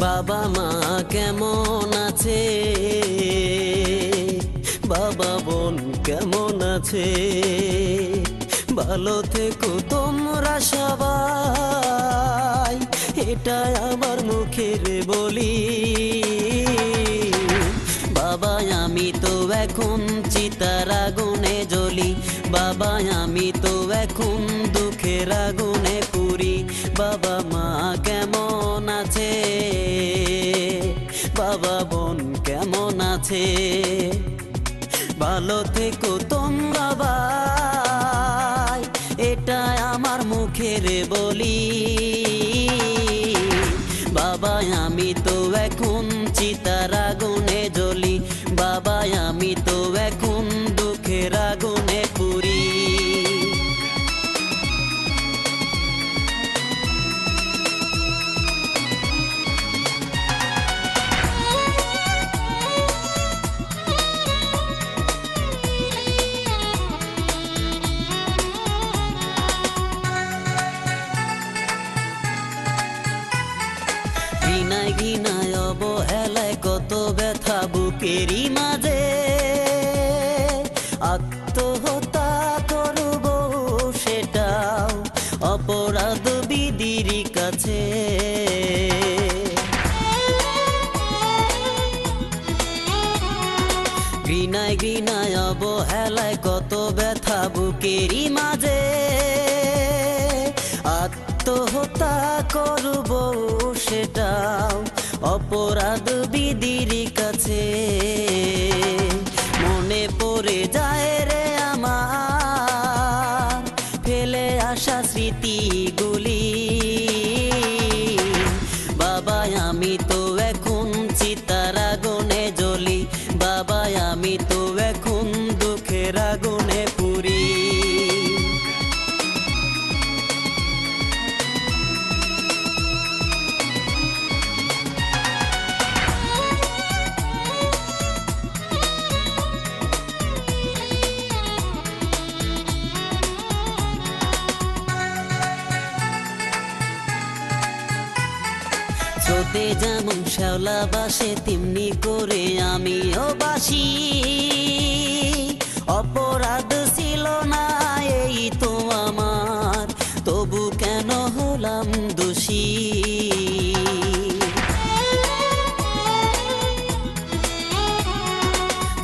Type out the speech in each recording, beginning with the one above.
বাবা মা কেমন আছে, বাবা বোন কেমন আছে, ভালো থেকো তোমরা সবাই, এটাই আমার মুখের বলি। বাবা আমি তো এখন চিতার আগুনে জ্বলি, বাবা আমি তো এখন দুঃখের আগুনে পুরি। বাবা মা কেমন আছে, বাবা বোন কেমন আছে, ভালো থেকো তোমরা ভাই, এটাই আমার মুখের বলি। বাবা আমি তো এখন চিতার আগুনে জ্বলি, বাবা আমি তো এখন দুঃখের আগুনে পুরি। ঘৃণায় ঘৃণায় অবহেলায় কত ব্যথা বুকেরই মাঝে, আত্মহত্যা করব সেটাও অপরাধ বিধির কাছে। ঘৃণায় ঘৃণায় অবহেলায় কত ব্যথা বুকেরই মাঝে, আত্মহত্যা করব সেটাও অপরাধ বিধির কাছে। মনে পড়ে যায় রে আমার ফেলে আসা স্মৃতিগুলি, বাবা আমি তো এখন চিতার আগুনে জ্বলি, বাবা আমি তো এখন দুঃখের আগুনে পুরি। স্রোতে যেমন শ্যাওলা বাসে তেমনি করে আমিও বাসি, অপরাধ ছিল না এই তো আমার, তবু কেন হলাম দোষী।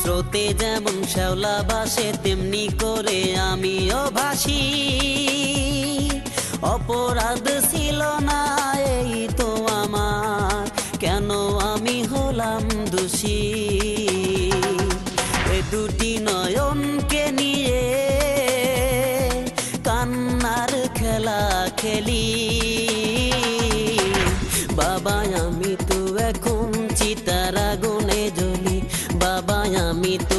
স্রোতে যেমন শ্যাওলা বাসে তেমনি করে আমিও ভাসি, অপরাধ ছিল না এই তো আমার, কেন আমি হলাম দোষী। এ দুটি নয়নকে নিয়ে কান্নার খেলা খেলি, বাবা আমি তো এখন চিতার আগুনে জ্বলি, বাবা আমি তো